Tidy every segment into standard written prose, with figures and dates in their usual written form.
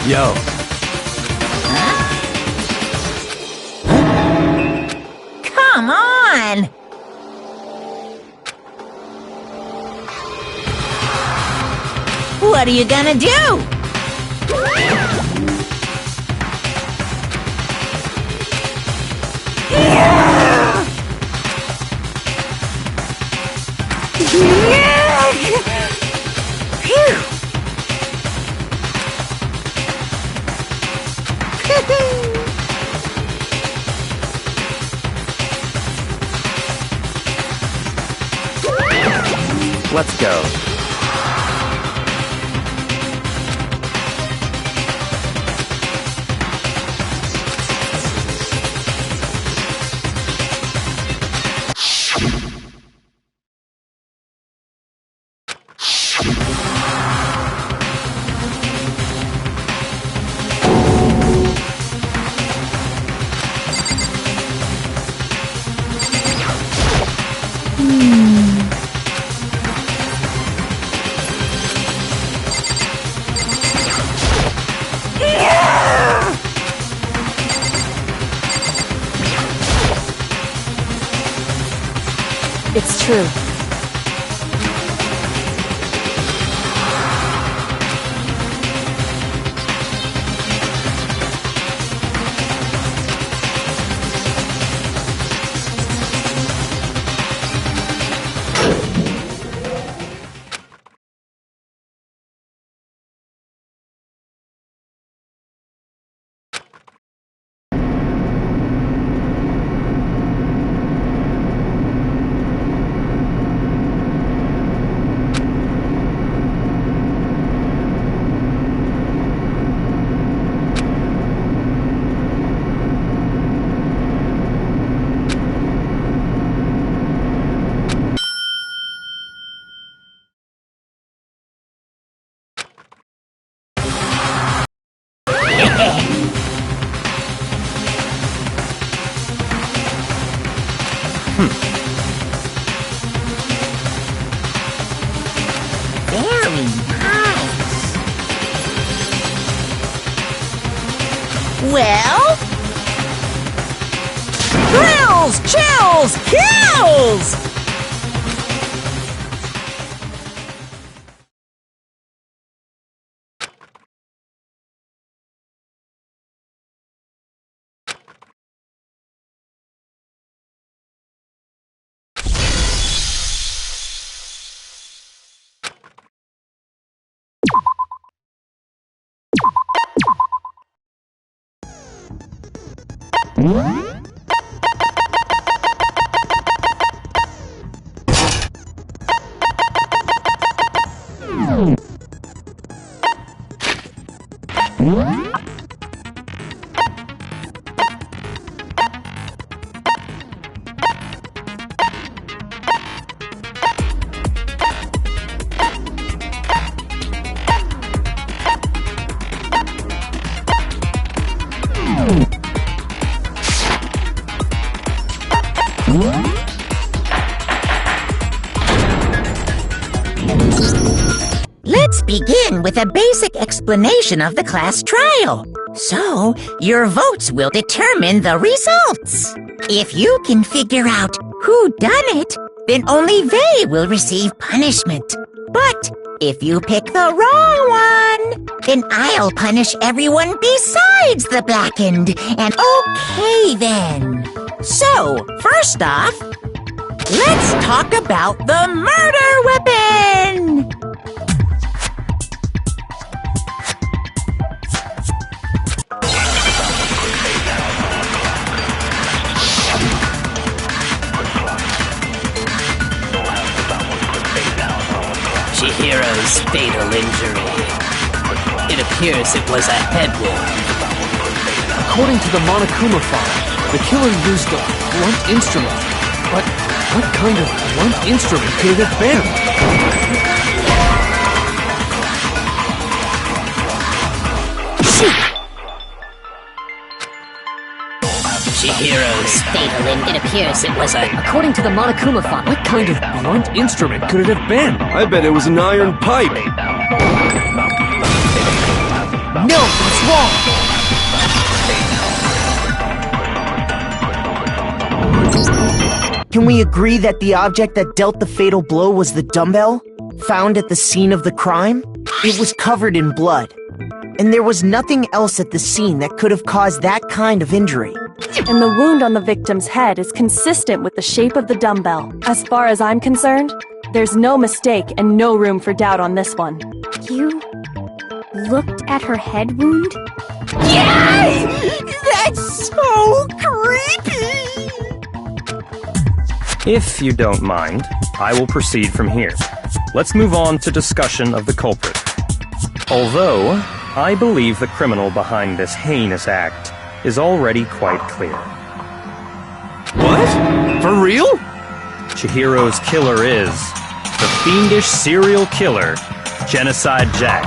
Yo. Come on! What are you gonna do? Let's go. It's true. Very nice. Well? Thrills, chills, kills! Let's begin with a basic explanation of the class trial. So, your votes will determine the results. If you can figure out who done it, then only they will receive punishment. But if you pick the wrong one, then I'll punish everyone besides the blackened. And okay then. So, first off, let's talk about the murder weapon! Chihiro's fatal injury. It appears it was a head wound. According to the Monokuma file, the killer used a blunt instrument. But what kind of blunt instrument could it have been? Chihiro's fatal injury. It appears it was a... According to the Monokuma file, what kind of blunt instrument could it have been? I bet it was an iron pipe. No, that's wrong! Can we agree that the object that dealt the fatal blow was the dumbbell, found at the scene of the crime? It was covered in blood, and there was nothing else at the scene that could have caused that kind of injury. And the wound on the victim's head is consistent with the shape of the dumbbell. As far as I'm concerned, there's no mistake and no room for doubt on this one. You looked at her head wound? Yay! That's so creepy! If you don't mind, I will proceed from here. Let's move on to discussion of the culprit. Although, I believe the criminal behind this heinous act is already quite clear. What? For real? Chihiro's killer is the fiendish serial killer, Genocide Jack.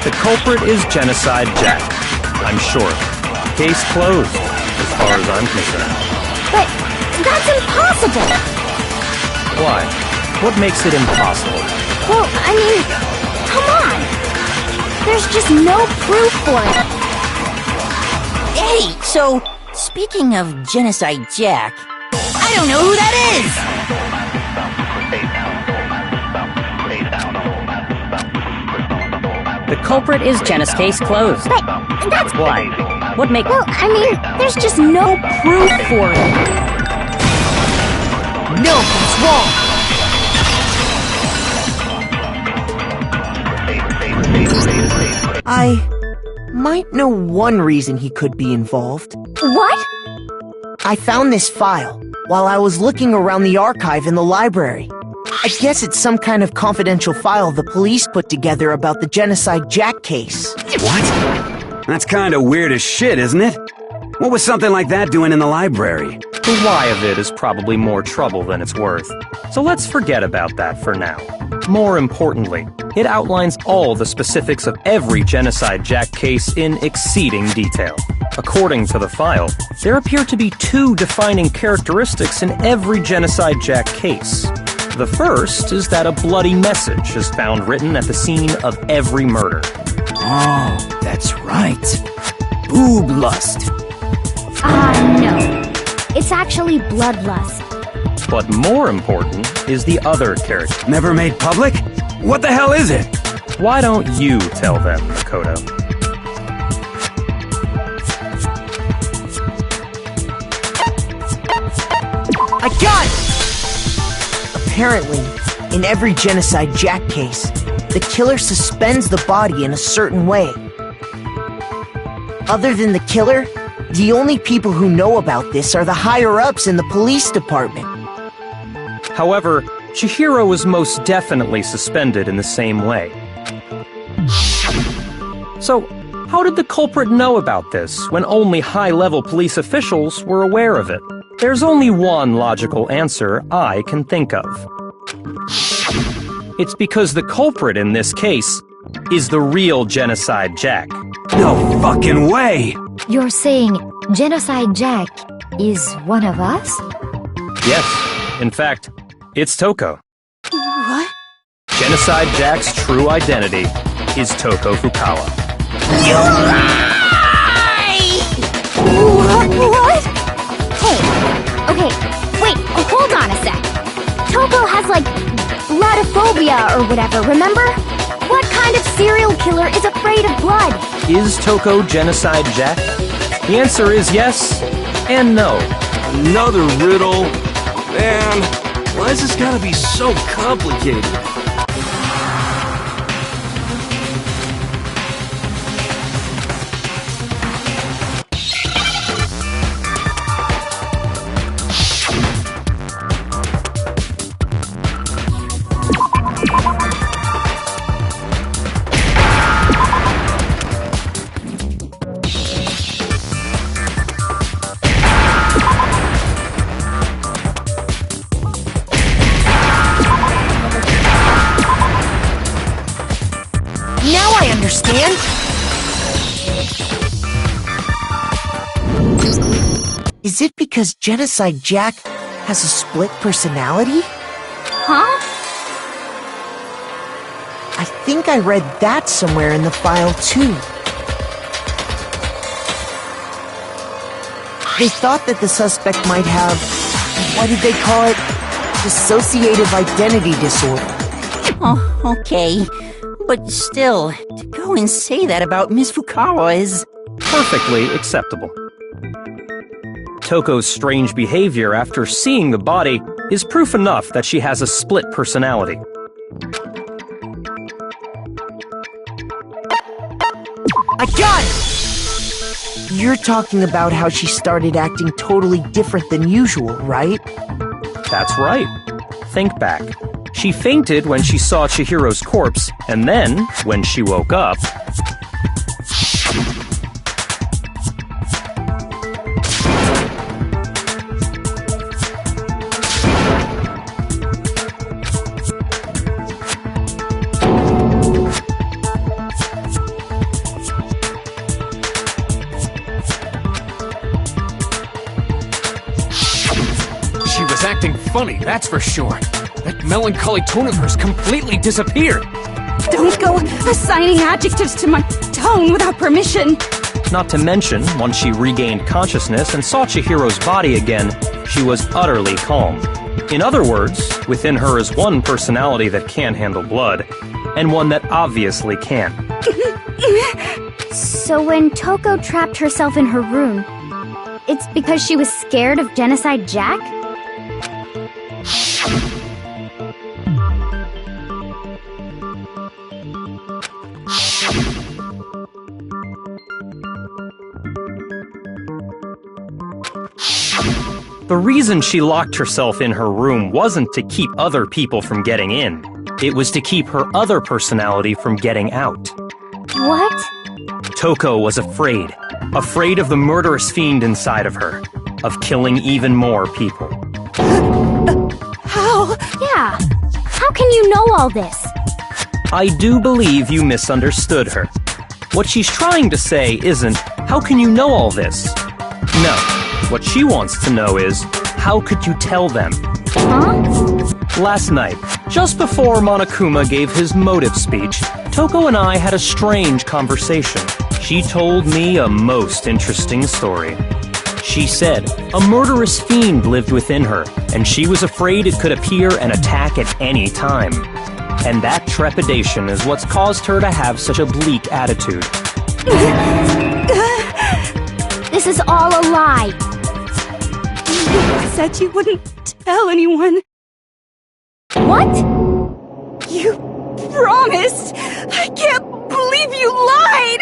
The culprit is Genocide Jack. I'm sure. Case closed, as far as I'm concerned. But that's impossible! Why? What makes it impossible? Well, I mean, come on! There's just no proof for it. Hey, so, speaking of Genocide Jack, I don't know who that is! The culprit is Jenna's case closed. But that's... Why? What makes... Well, I mean, there's just no proof for it. No, that's wrong! I might know one reason he could be involved. What? I found this file while I was looking around the archive in the library. I guess it's some kind of confidential file the police put together about the Genocide Jack case. What? That's kind of weird as shit, isn't it? What was something like that doing in the library? The why of it is probably more trouble than it's worth. So let's forget about that for now. More importantly, it outlines all the specifics of every Genocide Jack case in exceeding detail. According to the file, there appear to be two defining characteristics in every Genocide Jack case. The first is that a bloody message is found written at the scene of every murder. Oh, that's right. Boob lust. No. It's actually bloodlust. But more important is the other character. Never made public? What the hell is it? Why don't you tell them, Makoto? I got it! Apparently, in every Genocide Jack case, the killer suspends the body in a certain way. Other than the killer, the only people who know about this are the higher-ups in the police department. However, Chihiro was most definitely suspended in the same way. So, how did the culprit know about this when only high-level police officials were aware of it? There's only one logical answer I can think of. It's because the culprit in this case is the real Genocide Jack. No fucking way! You're saying Genocide Jack is one of us? Yes, in fact, it's Toko. What? Genocide Jack's true identity is Toko Fukawa. You lie! What? Hey, okay, wait, hold on a sec. Toko has, like, blodophobia or whatever, remember? What kind of serial killer is afraid of blood? Is Toko Genocide Jack? The answer is yes and no. Another riddle? Man, why is this gotta be so complicated? understand? Is it because Genocide Jack has a split personality? Huh? I think I read that somewhere in the file, too. They thought that the suspect might have, what did they call it? Dissociative identity disorder. Oh, okay. But still, to go and say that about Miss Fukawa is... Perfectly acceptable. Toko's strange behavior after seeing the body is proof enough that she has a split personality. I got it! You're talking about how she started acting totally different than usual, right? That's right. Think back. She fainted when she saw Chihiro's corpse, and then, when she woke up... She was acting funny, that's for sure. That melancholy tone of hers completely disappeared. Don't go assigning adjectives to my tone without permission. Not to mention, once she regained consciousness and saw Chihiro's body again, she was utterly calm. In other words, within her is one personality that can handle blood, and one that obviously can't. So when Toko trapped herself in her room, it's because she was scared of Genocide Jack? The reason she locked herself in her room wasn't to keep other people from getting in. It was to keep her other personality from getting out. What? Toko was afraid. Afraid of the murderous fiend inside of her. Of killing even more people. How? Yeah. How can you know all this? I do believe you misunderstood her. What she's trying to say isn't, how can you know all this? No. What she wants to know is, how could you tell them? Huh? Last night, just before Monokuma gave his motive speech, Toko and I had a strange conversation. She told me a most interesting story. She said a murderous fiend lived within her, and she was afraid it could appear and attack at any time. And that trepidation is what's caused her to have such a bleak attitude. This is all a lie. You said you wouldn't tell anyone. What? You promised! I can't believe you lied!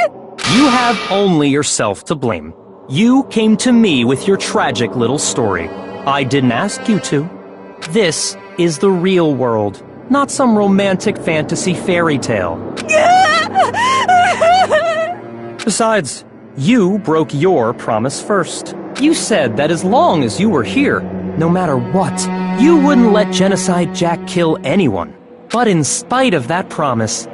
You have only yourself to blame. You came to me with your tragic little story. I didn't ask you to. This is the real world, not some romantic fantasy fairy tale. Besides, you broke your promise first. You said that as long as you were here, no matter what, you wouldn't let Genocide Jack kill anyone. But in spite of that promise,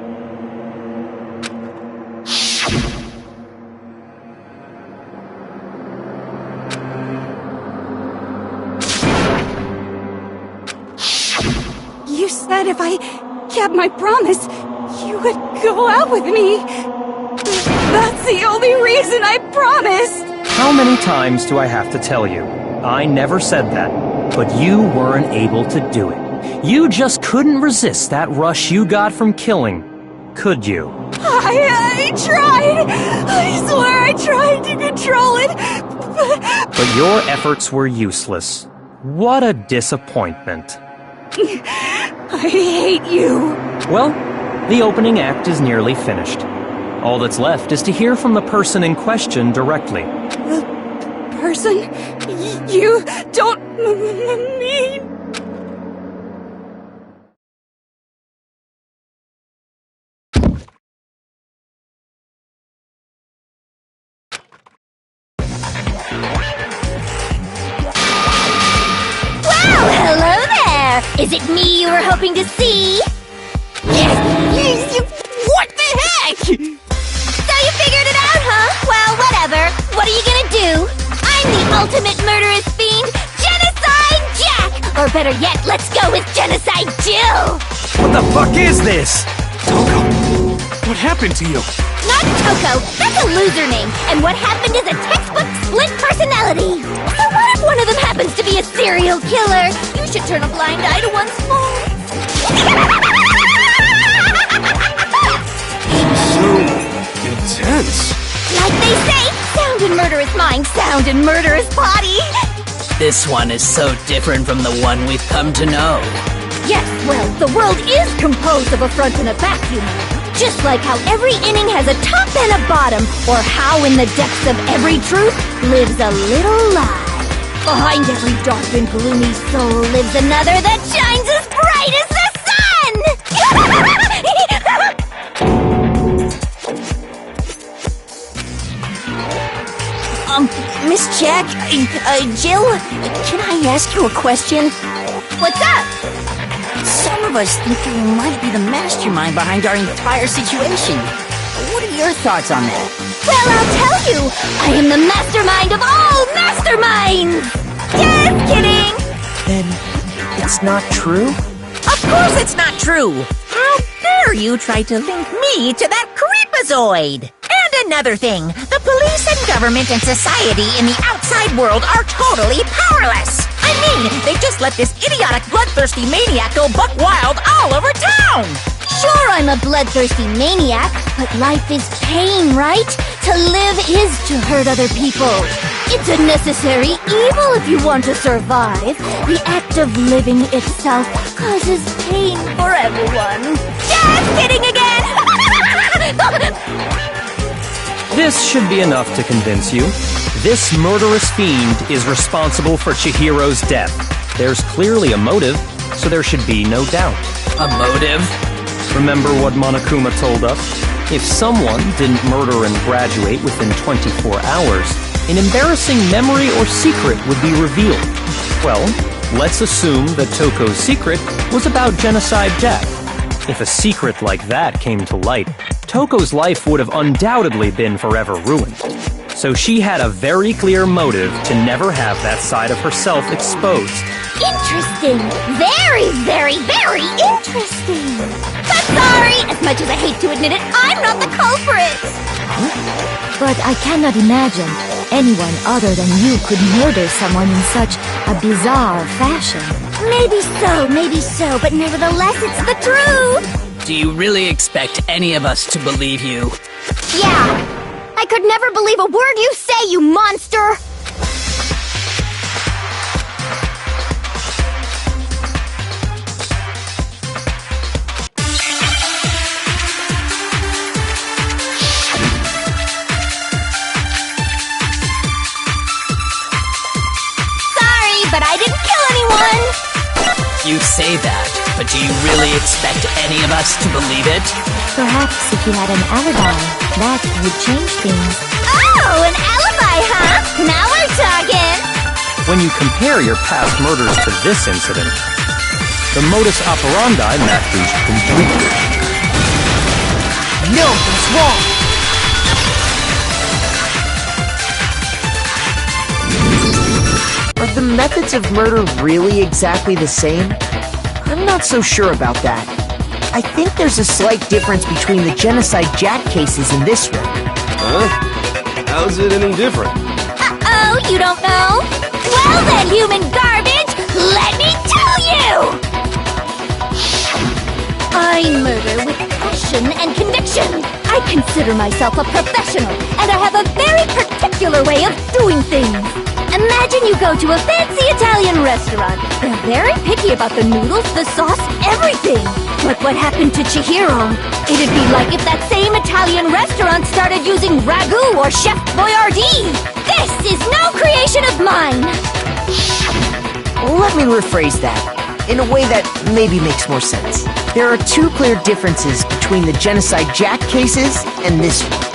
You said if I kept my promise, you would go out with me. That's the only reason I promised. how many times do I have to tell you? I never said that, but you weren't able to do it. You just couldn't resist that rush you got from killing, could you? I tried. I swear I tried to control it. But your efforts were useless. What a disappointment. I hate you. Well, the opening act is nearly finished. All that's left is to hear from the person in question directly. The person you don't mean. Well, hello there! Is it me you were hoping to see? What the heck? whatever. What are you gonna do? I'm the ultimate murderous fiend, Genocide Jack! Or better yet, let's go with Genocide Jill! What the fuck is this? Toko, what happened to you? Not Toko, that's a loser name, and what happened is a textbook split personality. So what if one of them happens to be a serial killer? You should turn a blind eye to one's faults. So intense. Like they say, sound in murderous mind, sound in murderous body. This one is so different from the one we've come to know. Yes, well, the world is composed of a front and a back, you know. Just like how every inning has a top and a bottom, or how in the depths of every truth lives a little lie. Behind every dark and gloomy soul lives another that shines as bright as the sun! Miss Jack, Jill, can I ask you a question? What's up? Some of us think you might be the mastermind behind our entire situation. What are your thoughts on that? Well, I'll tell you! I am the mastermind of all masterminds! Just kidding! Then it's not true? Of course it's not true! How dare you try to link me to that creepazoid? And another thing, the police and government and society in the outside world are totally powerless! I mean, they just let this idiotic, bloodthirsty maniac go buck wild all over town! Sure, I'm a bloodthirsty maniac, but life is pain, right? To live is to hurt other people. It's a necessary evil if you want to survive. The act of living itself causes pain for everyone. Just kidding again! This should be enough to convince you. This murderous fiend is responsible for Chihiro's death. There's clearly a motive, so there should be no doubt. A motive? Remember what Monokuma told us? If someone didn't murder and graduate within 24 hours, an embarrassing memory or secret would be revealed. Well, let's assume that Toko's secret was about Genocide Jack. If a secret like that came to light, Toko's life would have undoubtedly been forever ruined. So she had a very clear motive to never have that side of herself exposed. Interesting. Very, very, very interesting. But sorry, as much as I hate to admit it, I'm not the culprit. But I cannot imagine anyone other than you could murder someone in such a bizarre fashion. Maybe so, but nevertheless, it's the truth. Do you really expect any of us to believe you? Yeah. I could never believe a word you say, you monster! Sorry, but I didn't kill anyone! You say that, but do you really expect any of us to believe it? Perhaps if you had an alibi, that would change things. Oh, an alibi, huh? Now we're talking! When you compare your past murders to this incident, the modus operandi matches completely. No, that's wrong! Are the methods of murder really exactly the same? I'm not so sure about that. I think there's a slight difference between the Genocide Jack cases and this one. Huh? How's it any different? Uh-oh, you don't know? Well then, human garbage, let me tell you! I murder with passion and conviction. I consider myself a professional, and I have a very particular way of doing things. Imagine you go to a fancy Italian restaurant. They're very picky about the noodles, the sauce, everything. But what happened to Chihiro? It'd be like if that same Italian restaurant started using ragu or Chef Boyardee. This is no creation of mine. Let me rephrase that, in a way that maybe makes more sense. There are two clear differences between the Genocide Jack cases and this one.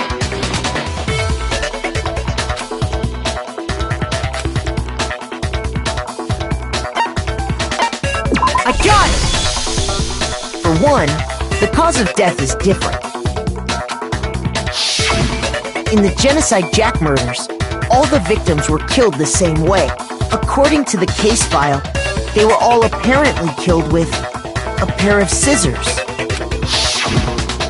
I got it! For one, the cause of death is different. In the Genocide Jack murders, all the victims were killed the same way. According to the case file, they were all apparently killed with a pair of scissors.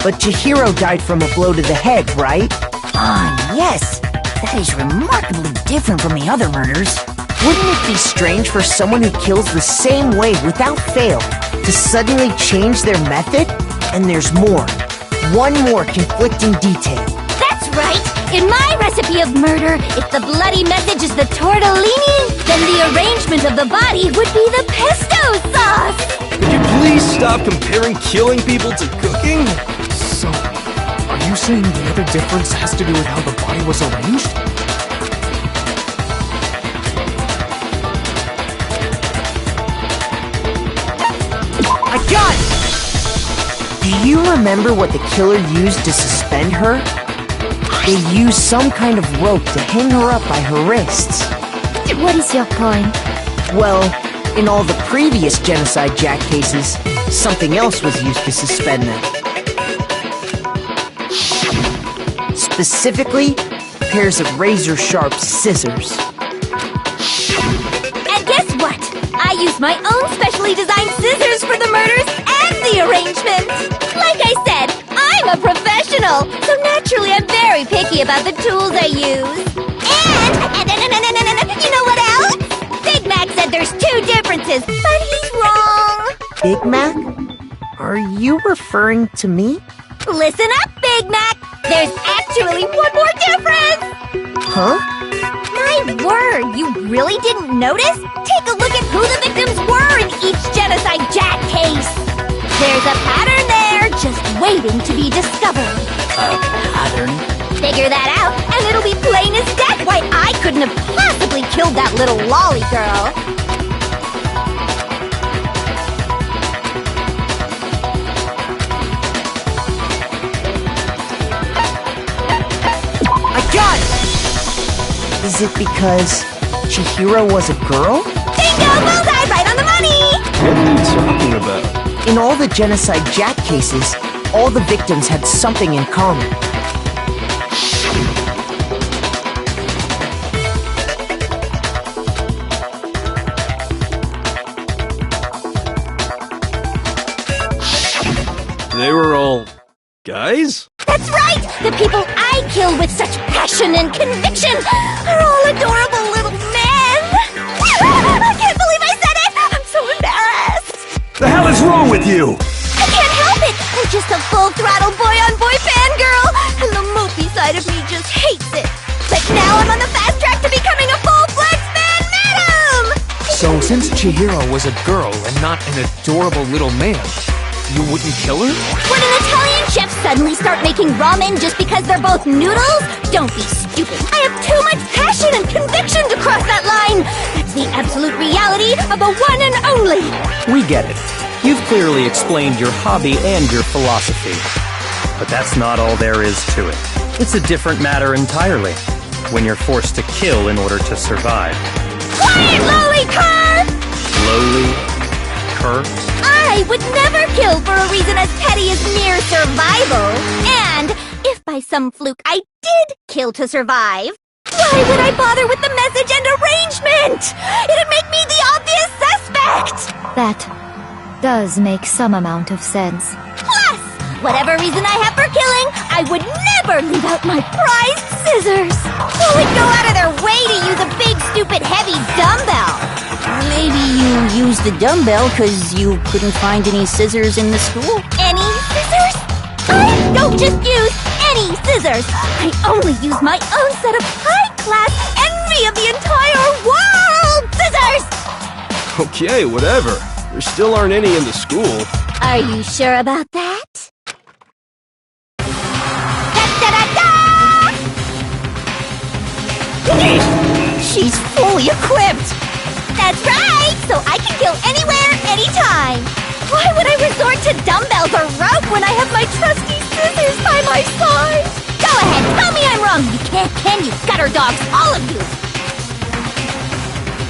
But Chihiro died from a blow to the head, right? Ah, yes. That is remarkably different from the other murders. Wouldn't it be strange for someone who kills the same way without fail to suddenly change their method? And there's more. One more conflicting detail. That's right! In my recipe of murder, if the bloody message is the tortellini, then the arrangement of the body would be the pesto sauce! Would you please stop comparing killing people to cooking? So, are you saying the other difference has to do with how the body was arranged? I got it! Do you remember what the killer used to suspend her? They used some kind of rope to hang her up by her wrists. What is your point? Well, in all the previous Genocide Jack cases, something else was used to suspend them. Specifically, pairs of razor-sharp scissors. And guess what? I used my own specially designed scissors for the murders and the arrangement! Like I said, I'm a professional, so naturally I'm very picky about the tools I use. And you know what else? Big Mac said there's two differences, but he's wrong. Big Mac? Are you referring to me? Listen up, Big Mac! There's actually one more difference! Huh? My word, you really didn't notice? Take a look at who the victims were in each Genocide Jack case! There's a pattern there, just waiting to be discovered. A pattern? Figure that out, and it'll be plain as death why I couldn't have possibly killed that little lolly girl. I got it! Is it because Chihiro was a girl? Bingo! Bullseye! Right on the money! What are you talking about? In all the Genocide Jack cases, all the victims had something in common. They were all guys? That's right! The people I kill with such passion and conviction are all adorable little men! I can't believe I said it! I'm so embarrassed! The hell is wrong with you? I can't help it! I'm just a full-throttle boy-on-boy fangirl, and the mopey side of me just hates it. But now I'm on the fast track to becoming a full-fledged fan madam! So, since Chihiro was a girl and not an adorable little man, you wouldn't kill her? Would an Italian chef suddenly start making ramen just because they're both noodles? Don't be stupid. I have too much passion and conviction to cross that line. That's the absolute reality of the one and only. We get it. You've clearly explained your hobby and your philosophy. But that's not all there is to it. It's a different matter entirely. When you're forced to kill in order to survive. Quiet, lowly cur! Lowly? Cur? I would never kill for a reason as petty as mere survival. And if by some fluke I did kill to survive, why would I bother with the message and arrangement? It'd make me the obvious suspect! That does make some amount of sense. Plus, whatever reason I have for killing, I would never leave out my prized scissors. Who would go out of their way to use a big, stupid, heavy dumbbell? Maybe you used the dumbbell because you couldn't find any scissors in the school? Any scissors? I don't just use any scissors. I only use my own set of high-class, envy of the entire world scissors! Okay, whatever. There still aren't any in the school. Are you sure about that? She's fully equipped! That's right! So I can kill anywhere, anytime! Why would I resort to dumbbells or rope when I have my trusty scissors by my side? Go ahead, tell me I'm wrong! You can't, can you, gutter dogs, all of you!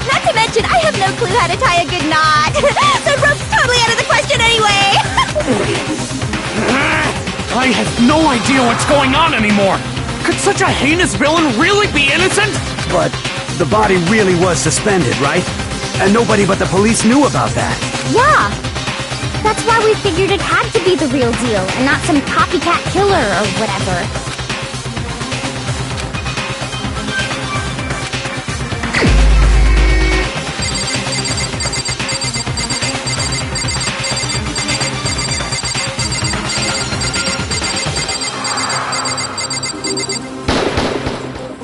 Not to mention, I have no clue how to tie a good knot! So rope's totally out of the question anyway! I have no idea what's going on anymore! Could such a heinous villain really be innocent? But the body really was suspended, right? And nobody but the police knew about that. Yeah! That's why we figured it had to be the real deal, and not some copycat killer or whatever.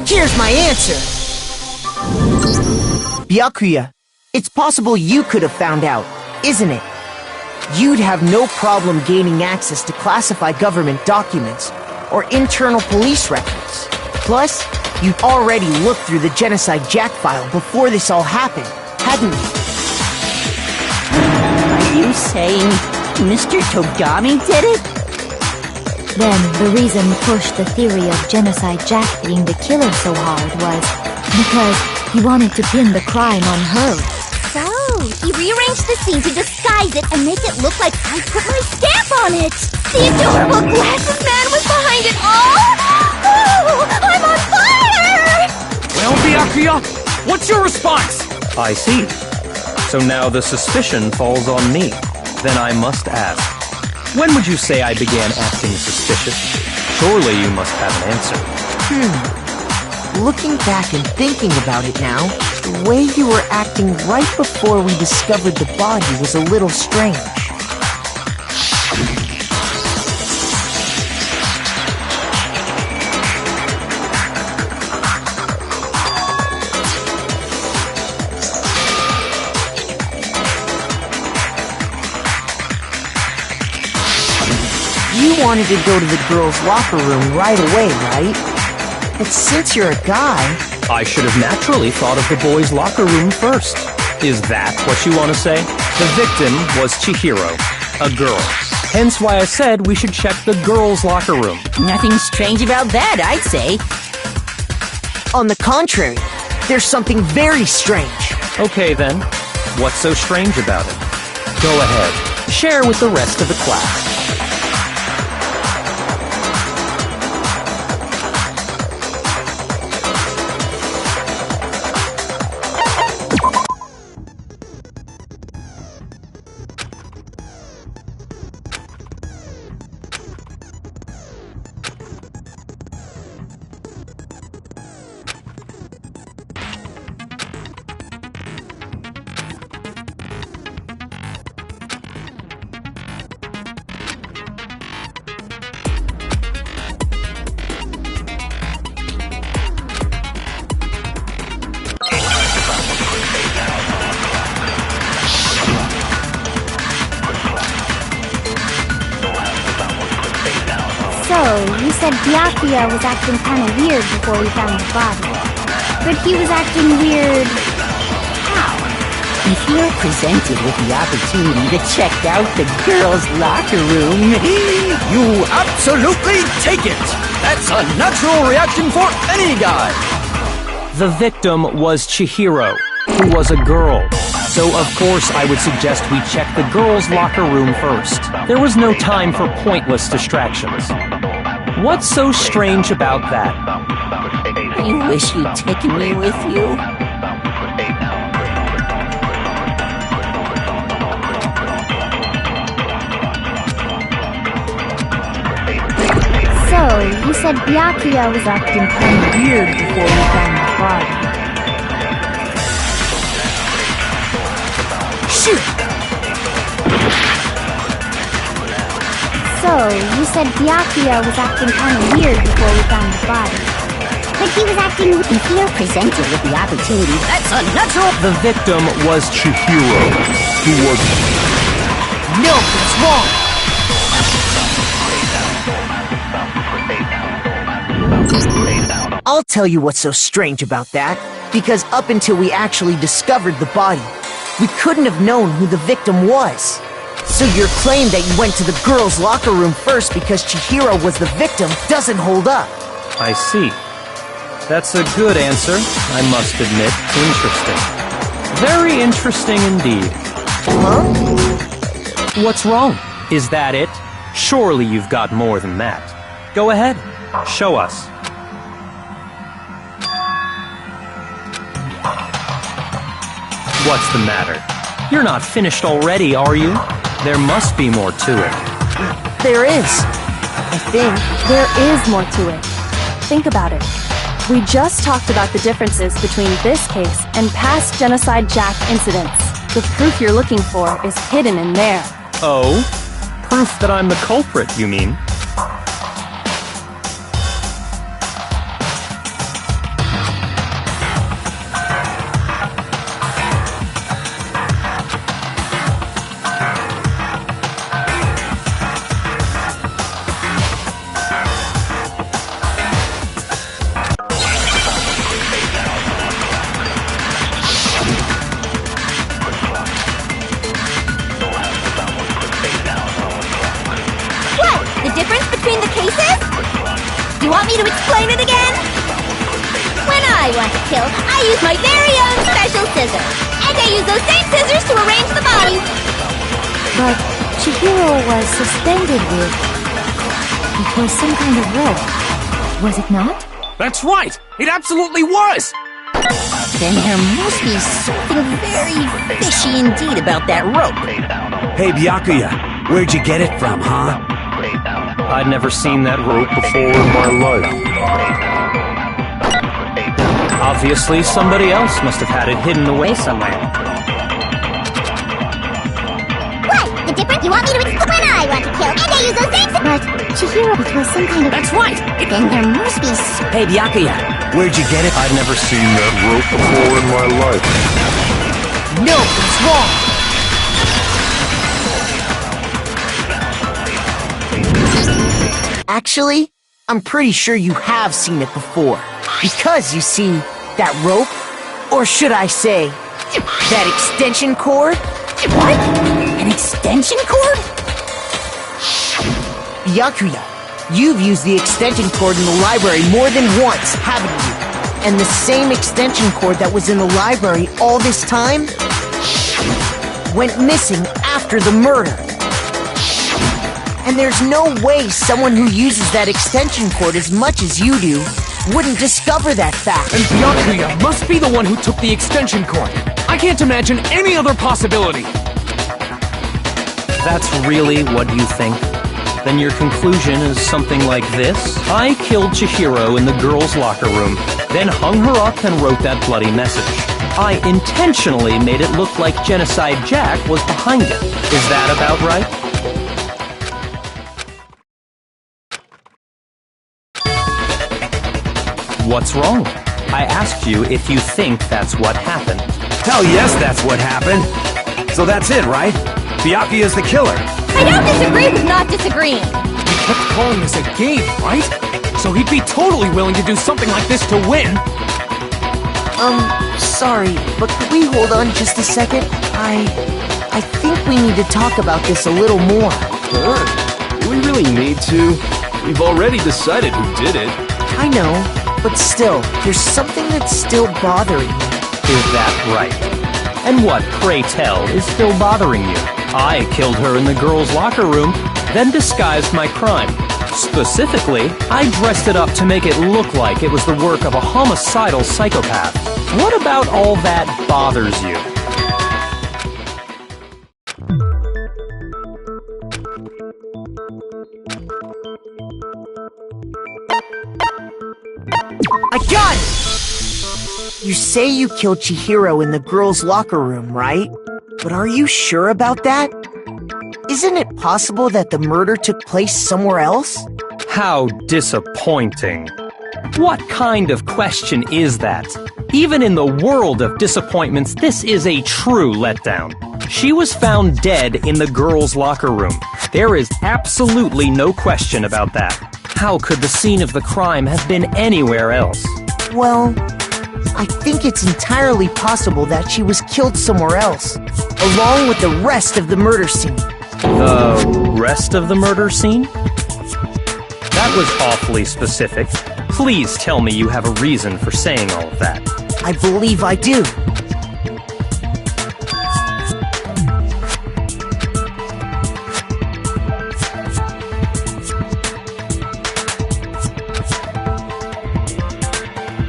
Here's my answer! Byakuya, it's possible you could have found out, isn't it? You'd have no problem gaining access to classified government documents or internal police records. Plus, you'd already looked through the Genocide Jack file before this all happened, hadn't you? Are you saying Mr. Togami did it? Then, the reason he pushed the theory of Genocide Jack being the killer so hard was because he wanted to pin the crime on her. So, he rearranged the scene to disguise it and make it look like I put my stamp on it! The adorable glasses man was behind it all! Oh, I'm on fire! Well, Byakuya, what's your response? I see. So now the suspicion falls on me. Then I must ask, when would you say I began acting suspicious? Surely you must have an answer. Looking back and thinking about it now, the way you were acting right before we discovered the body was a little strange. You wanted to go to the girls' locker room right away, right? But since you're a guy... I should have naturally thought of the boys' locker room first. Is that what you want to say? The victim was Chihiro, a girl. Hence why I said we should check the girls' locker room. Nothing strange about that, I'd say. On the contrary, there's something very strange. Okay then, what's so strange about it? Go ahead, share with the rest of the class. You said Byakuya was acting kinda weird before we found the body. But he was acting weird... how? If you're presented with the opportunity to check out the girls' locker room, you absolutely take it! That's a natural reaction for any guy! The victim was Chihiro, who was a girl. So of course I would suggest we check the girls' locker room first. There was no time for pointless distractions. What's so strange about that? I wish you'd taken me with you. So, you said Byakuya was acting kinda weird before we found the body. Shoot! So, you said Byakuya was acting kinda weird before we found the body. But he was acting... If you're presented with the opportunity, that's a natural... The victim was Chihiro, who was... No, it's wrong! I'll tell you what's so strange about that, because up until we actually discovered the body, we couldn't have known who the victim was. So your claim that you went to the girls' locker room first because Chihiro was the victim doesn't hold up. I see. That's a good answer, I must admit. Interesting. Very interesting indeed. Huh? What's wrong? Is that it? Surely you've got more than that. Go ahead. Show us. What's the matter? You're not finished already, are you? There must be more to it. There is. I think. There is more to it. Think about it. We just talked about the differences between this case and past Genocide Jack incidents. The proof you're looking for is hidden in there. Oh? Proof that I'm the culprit, you mean? You want me to explain it again? When I want to kill, I use my very own special scissors. And I use those same scissors to arrange the bodies. But Chihiro was suspended with... It was some kind of rope. Was it not? That's right! It absolutely was! Then there must be something very fishy indeed about that rope. Hey, Byakuya, where'd you get it from, huh? I'd never seen that rope before in my life. Obviously, somebody else must have had it hidden away somewhere. What? The difference? You want me to explain? When I want to kill, and I use those same... But Chihiro, it was some kind of... That's right! Then there must be... Hey, Byakuya, where'd you get it? I'd never seen that rope before in my life. No, it's wrong! Actually, I'm pretty sure you have seen it before. Because, you see, that rope, or should I say, that extension cord? What? An extension cord? Byakuya, you've used the extension cord in the library more than once, haven't you? And the same extension cord that was in the library all this time went missing after the murder. And there's no way someone who uses that extension cord as much as you do wouldn't discover that fact. And Byakuya must be the one who took the extension cord. I can't imagine any other possibility. That's really what you think? Then your conclusion is something like this? I killed Chihiro in the girls' locker room, then hung her up and wrote that bloody message. I intentionally made it look like Genocide Jack was behind it. Is that about right? What's wrong? I asked you if you think that's what happened. Hell yes, that's what happened. So that's it, right? Byakuya's the killer. I don't disagree with not disagreeing. He kept calling this a game, right? So he'd be totally willing to do something like this to win. Sorry, but could we hold on just a second? I think we need to talk about this a little more. Sure. Do we really need to? We've already decided who did it. I know, but still, there's something that's still bothering me. Is that right? And what, pray tell, is still bothering you? I killed her in the girls' locker room, then disguised my crime. Specifically, I dressed it up to make it look like it was the work of a homicidal psychopath. What about all that bothers you? I got it! You say you killed Chihiro in the girls' locker room, right? But are you sure about that? Isn't it possible that the murder took place somewhere else? How disappointing. What kind of question is that? Even in the world of disappointments, this is a true letdown. She was found dead in the girls' locker room. There is absolutely no question about that. How could the scene of the crime have been anywhere else? Well, I think it's entirely possible that she was killed somewhere else, along with the rest of the murder scene. The rest of the murder scene? That was awfully specific. Please tell me you have a reason for saying all of that. I believe I do.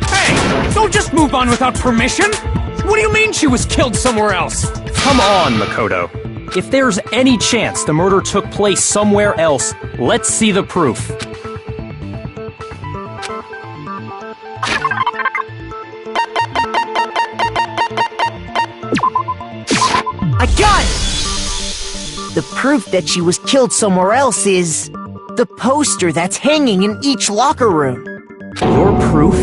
Hey! Don't just move on without permission! What do you mean she was killed somewhere else? Come on, Makoto. If there's any chance the murder took place somewhere else, let's see the proof. I got it! The proof that she was killed somewhere else is the poster that's hanging in each locker room. Your proof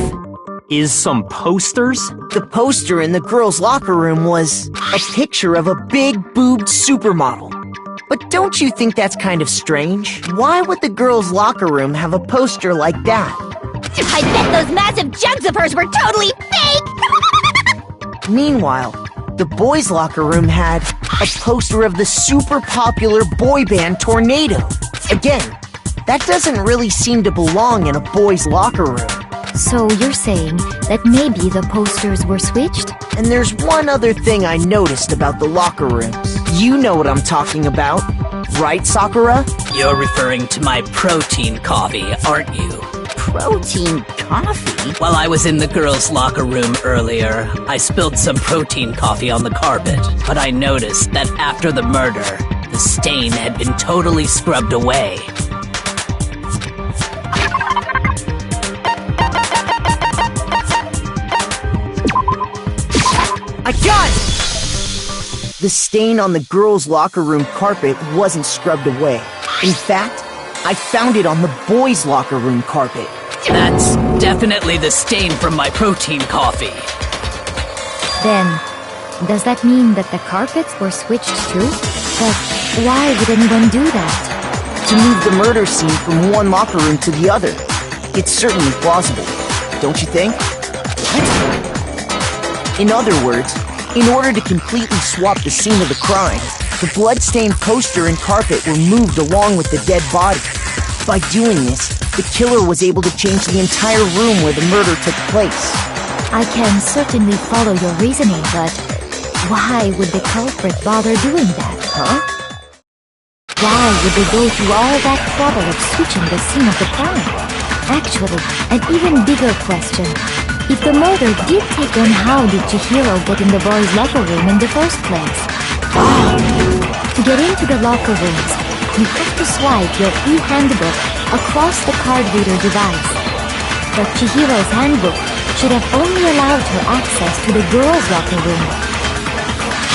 is some posters? The poster in the girls' locker room was a picture of a big-boobed supermodel. But don't you think that's kind of strange? Why would the girls' locker room have a poster like that? I bet those massive jugs of hers were totally fake! Meanwhile, the boys' locker room had a poster of the super popular boy band Tornado. Again, that doesn't really seem to belong in a boys' locker room. So you're saying that maybe the posters were switched? And there's one other thing I noticed about the locker rooms. You know what I'm talking about, right, Sakura? You're referring to my protein coffee, aren't you? Protein coffee? While I was in the girls' locker room earlier, I spilled some protein coffee on the carpet, but I noticed that after the murder, the stain had been totally scrubbed away. I got it! The stain on the girls' locker room carpet wasn't scrubbed away. In fact, I found it on the boys' locker room carpet. That's definitely the stain from my protein coffee. Then, does that mean that the carpets were switched too? But why would anyone do that? To move the murder scene from one locker room to the other. It's certainly plausible, don't you think? What? In other words, in order to completely swap the scene of the crime, the blood-stained poster and carpet were moved along with the dead body. By doing this, the killer was able to change the entire room where the murder took place. I can certainly follow your reasoning, but why would the culprit bother doing that, huh? Why would they go through all that trouble of switching the scene of the crime? Actually, an even bigger question. If the murder did take on, how did Chihiro get in the boys' locker room in the first place? To get into the locker rooms, you have to swipe your e-handbook across the card reader device. But Chihiro's handbook should have only allowed her access to the girls' locker room.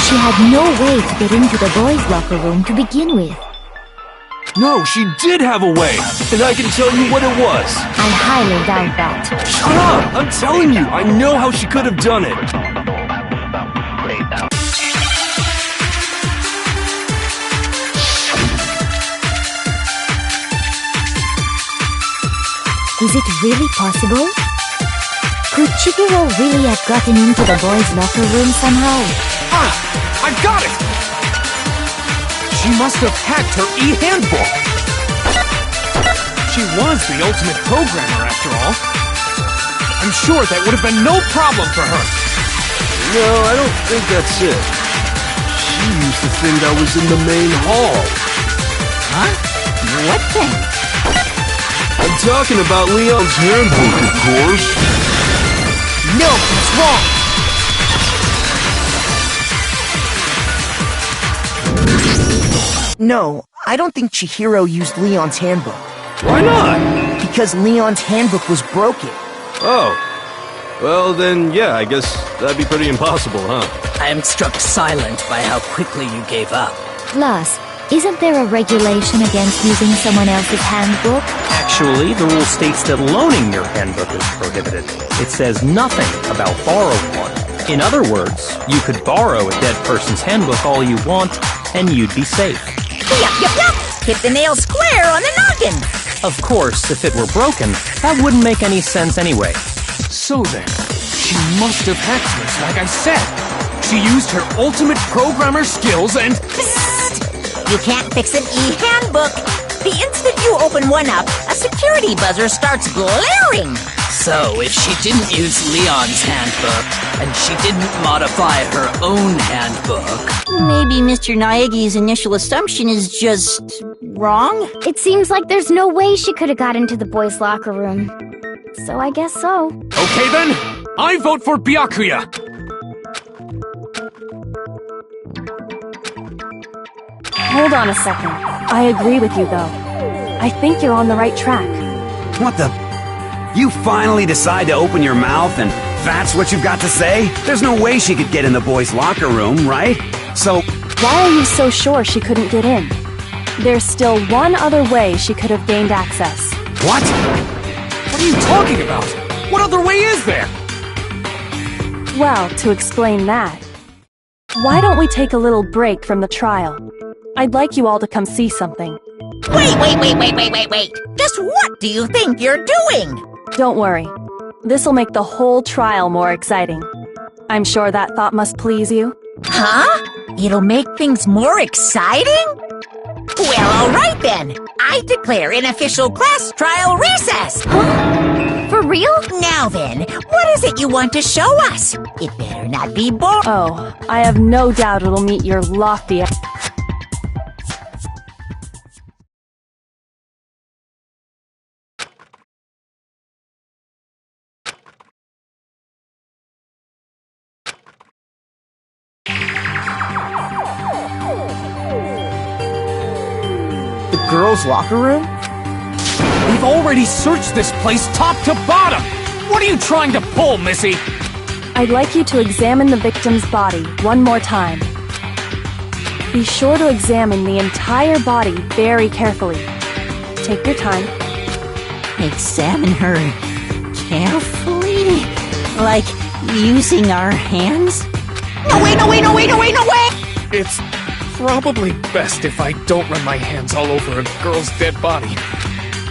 She had no way to get into the boys' locker room to begin with. No, she did have a way, and I can tell you what it was. I highly doubt that. Shut up! I'm telling you, I know how she could have done it. Is it really possible? Could Chihiro really have gotten into the boys' locker room somehow? Ah! I got it! She must have hacked her e-handbook! She was the ultimate programmer, after all. I'm sure that would have been no problem for her. No, I don't think that's it. She used to think I was in the main hall. Huh? What thing? I'm talking about Leon's handbook, of course. No, that's wrong! No, I don't think Chihiro used Leon's handbook. Why not? Because Leon's handbook was broken. Oh. Well, then, yeah, I guess that'd be pretty impossible, huh? I am struck silent by how quickly you gave up. Plus, isn't there a regulation against using someone else's handbook? Actually, the rule states that loaning your handbook is prohibited. It says nothing about borrowing one. In other words, you could borrow a dead person's handbook all you want, and you'd be safe. Yup! Hit the nail square on the noggin! Of course, if it were broken, that wouldn't make any sense anyway. So then, she must have hacked this, like I said. She used her ultimate programmer skills and... Psst! You can't fix an e-handbook! The instant you open one up, a security buzzer starts blaring! So, if she didn't use Leon's handbook, and she didn't modify her own handbook... Maybe Mr. Naegi's initial assumption is just... wrong? It seems like there's no way she could have got into the boys' locker room. So I guess so. Okay then, I vote for Byakuya! Hold on a second. I agree with you, though. I think you're on the right track. What the? You finally decide to open your mouth and that's what you've got to say? There's no way she could get in the boys' locker room, right? So... Why are you so sure she couldn't get in? There's still one other way she could have gained access. What? What are you talking about? What other way is there? Well, to explain that, why don't we take a little break from the trial? I'd like you all to come see something. Wait! Just what do you think you're doing? Don't worry. This'll make the whole trial more exciting. I'm sure that thought must please you. Huh? It'll make things more exciting? Well, alright then. I declare an official class trial recess. For real? Now then, what is it you want to show us? It better not be boring. Oh, I have no doubt it'll meet your lofty... The girls' locker room? We've already searched this place top to bottom! What are you trying to pull, Missy? I'd like you to examine the victim's body one more time. Be sure to examine the entire body very carefully. Take your time. Examine her carefully? Like using our hands? No way! It's probably best if I don't run my hands all over a girl's dead body.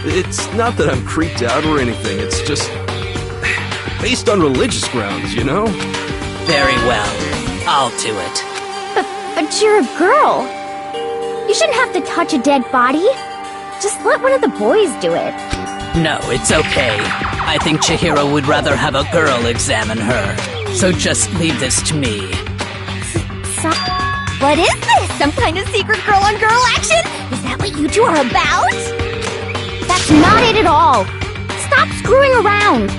It's not that I'm creeped out or anything, it's just... based on religious grounds, you know? Very well. I'll do it. But you're a girl. You shouldn't have to touch a dead body. Just let one of the boys do it. No, it's okay. I think Chihiro would rather have a girl examine her. So just leave this to me. What is this? Some kind of secret girl-on-girl action? Is that what you two are about? That's not it at all. Stop screwing around.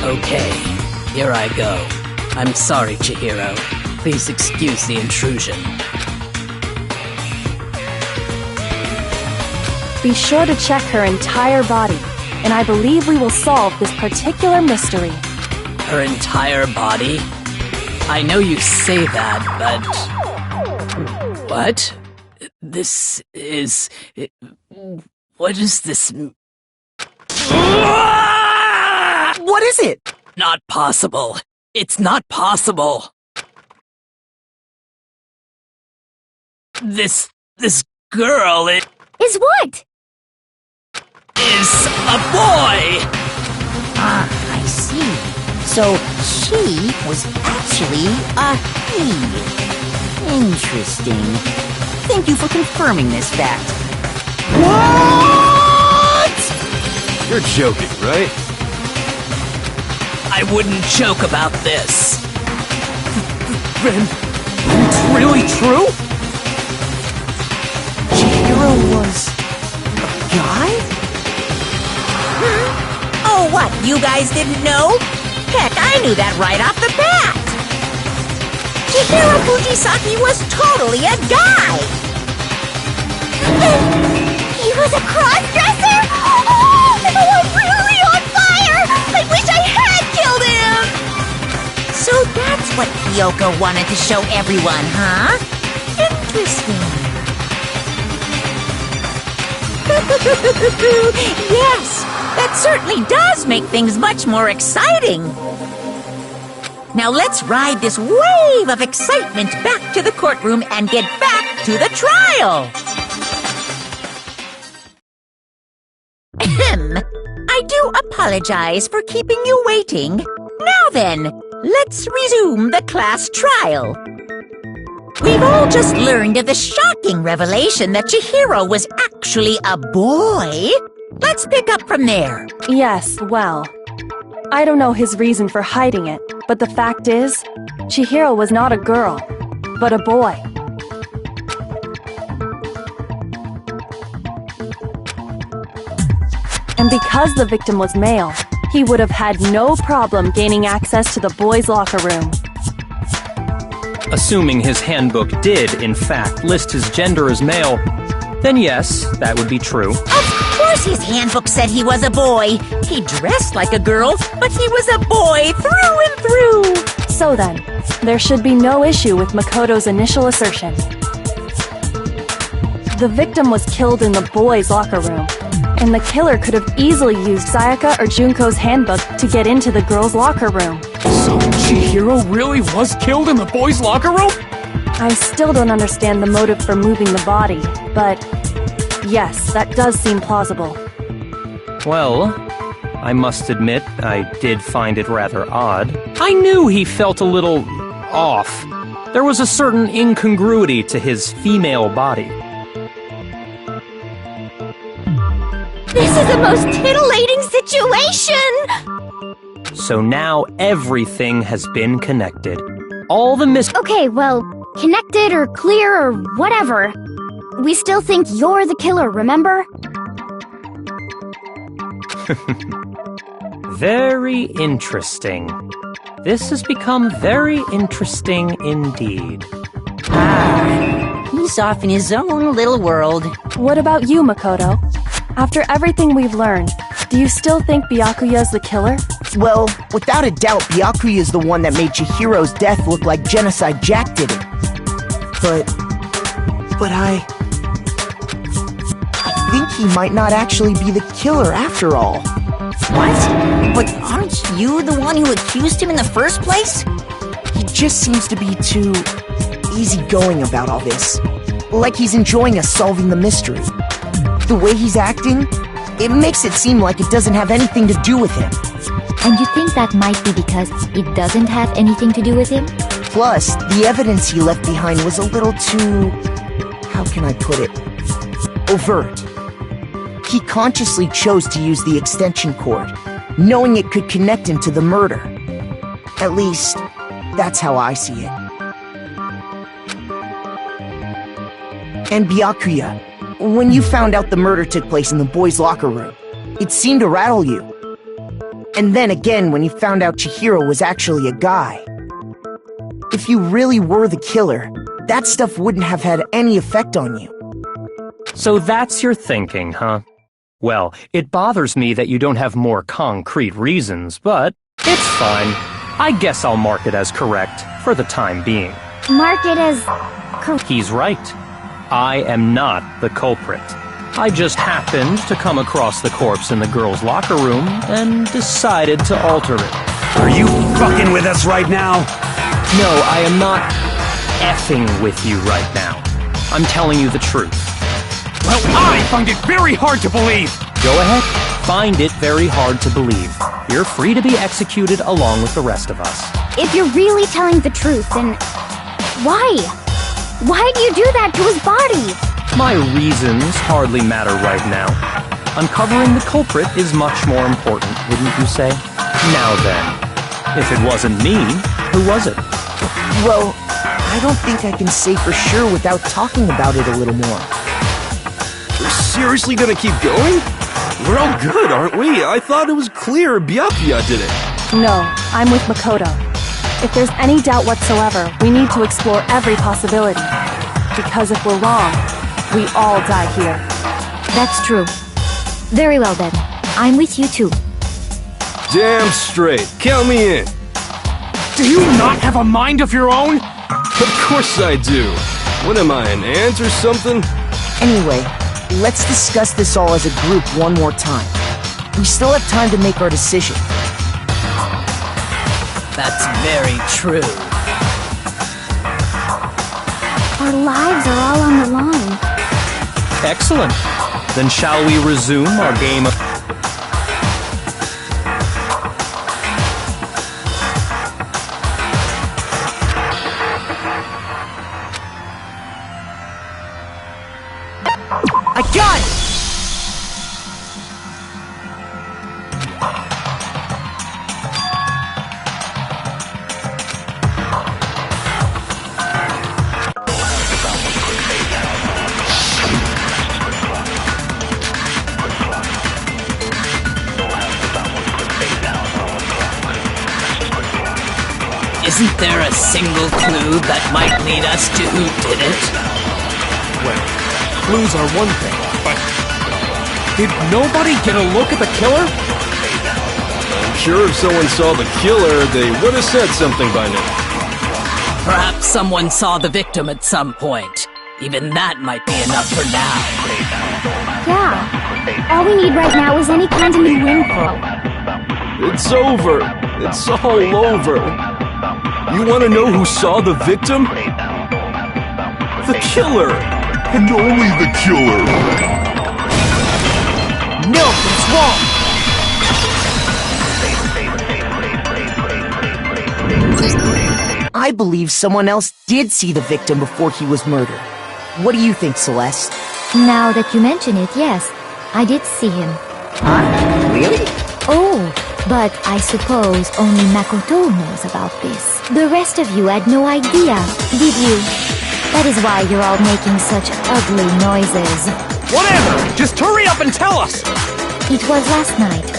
Okay, here I go. I'm sorry, Chihiro. Please excuse the intrusion. Be sure to check her entire body, and I believe we will solve this particular mystery. Her entire body? I know you say that, but... What? This is... What is this... What is it? Not possible. It's not possible. This girl, it... Is what? Is a boy! Ah, I see. So she was actually a he. Interesting. Thank you for confirming this fact. What? You're joking, right? I wouldn't joke about this. Then, it's really true? Chihiro was... a guy? Oh, what? You guys didn't know? Heck, I knew that right off the bat. Chihiro Fujisaki was totally a guy. He was a cross-dresser? Oh, I'm really on fire! I wish I had killed him! So that's what Kyoko wanted to show everyone, huh? Interesting. Yes, that certainly does make things much more exciting. Now let's ride this wave of excitement back to the courtroom and get back to the trial. Ahem. I do apologize for keeping you waiting. Now then, let's resume the class trial. We've all just learned of the shocking revelation that Chihiro was actually a boy. Let's pick up from there. Yes, well, I don't know his reason for hiding it, but the fact is, Chihiro was not a girl, but a boy. And because the victim was male, he would have had no problem gaining access to the boys' locker room. Assuming his handbook did, in fact, list his gender as male, then yes, that would be true. Of course his handbook said he was a boy. He dressed like a girl, but he was a boy through and through. So then, there should be no issue with Makoto's initial assertion. The victim was killed in the boys' locker room, and the killer could have easily used Sayaka or Junko's handbook to get into the girls' locker room. So Chihiro really was killed in the boys' locker room? I still don't understand the motive for moving the body, but yes, that does seem plausible. Well, I must admit, I did find it rather odd. I knew he felt a little off. There was a certain incongruity to his female body. This is the most titillating situation! So now everything has been connected. All the Okay, well, connected or clear or whatever. We still think you're the killer, remember? Very interesting. This has become very interesting indeed. He's off in his own little world. What about you, Makoto? After everything we've learned, do you still think Byakuya's the killer? Well, without a doubt, Byakuya is the one that made Chihiro's death look like Genocide Jack did it. But I think he might not actually be the killer after all. What? But aren't you the one who accused him in the first place? He just seems to be too easygoing about all this. Like he's enjoying us solving the mystery. The way he's acting, it makes it seem like it doesn't have anything to do with him. And you think that might be because it doesn't have anything to do with him? Plus, the evidence he left behind was a little too... how can I put it? Overt. He consciously chose to use the extension cord, knowing it could connect him to the murder. At least, that's how I see it. And Byakuya, when you found out the murder took place in the boys' locker room, it seemed to rattle you. And then again when you found out Chihiro was actually a guy. If you really were the killer, that stuff wouldn't have had any effect on you. So that's your thinking, huh? Well, it bothers me that you don't have more concrete reasons, but it's fine. I guess I'll mark it as correct for the time being. Mark it as... He's right. I am not the culprit. I just happened to come across the corpse in the girls' locker room and decided to alter it. Are you fucking with us right now? No, I am not effing with you right now. I'm telling you the truth. Well, I find it very hard to believe! Go ahead. Find it very hard to believe. You're free to be executed along with the rest of us. If you're really telling the truth, then... why? Why do you do that to his body? My reasons hardly matter right now. Uncovering the culprit is much more important, wouldn't you say? Now then, if it wasn't me, who was it? Well, I don't think I can say for sure without talking about it a little more. We're seriously gonna keep going? We're all good, aren't we? I thought it was clear Byakuya did it. No, I'm with Makoto. If there's any doubt whatsoever, we need to explore every possibility. Because if we're wrong, we all die here. That's true. Very well then. I'm with you too. Damn straight. Count me in. Do you not have a mind of your own? Of course I do. What am I, an ant or something? Anyway, let's discuss this all as a group one more time. We still have time to make our decision. That's very true. Our lives are all on the line. Excellent. Then shall we resume our game of... I got it! Isn't there a single clue that might lead us to who did it? Well, clues are one thing, but did nobody get a look at the killer? I'm sure if someone saw the killer, they would have said something by now. Perhaps someone saw the victim at some point. Even that might be enough for now. Yeah. All we need right now is any kind of new info. It's over. It's all over. You want to know who saw the victim? The killer! And only the killer! No, it's wrong! I believe someone else did see the victim before he was murdered. What do you think, Celeste? Now that you mention it, yes, I did see him. Really? Oh, but I suppose only Makoto knows about this. The rest of you had no idea, did you? That is why you're all making such ugly noises. Whatever! Just hurry up and tell us! It was last night,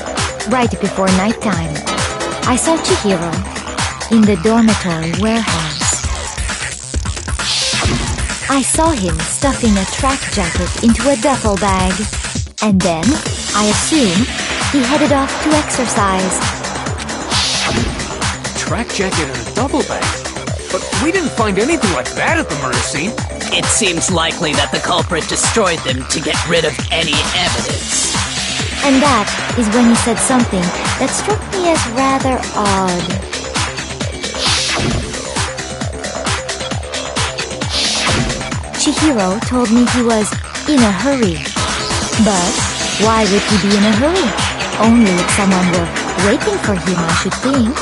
right before nighttime. I saw Chihiro in the dormitory warehouse. I saw him stuffing a track jacket into a duffel bag. And then, I assume, he headed off to exercise. A track jacket and a duffel bag? But we didn't find anything like that at the murder scene. It seems likely that the culprit destroyed them to get rid of any evidence. And that is when he said something that struck me as rather odd. Chihiro told me he was in a hurry. But why would he be in a hurry? Only if someone were waiting for him, I should think.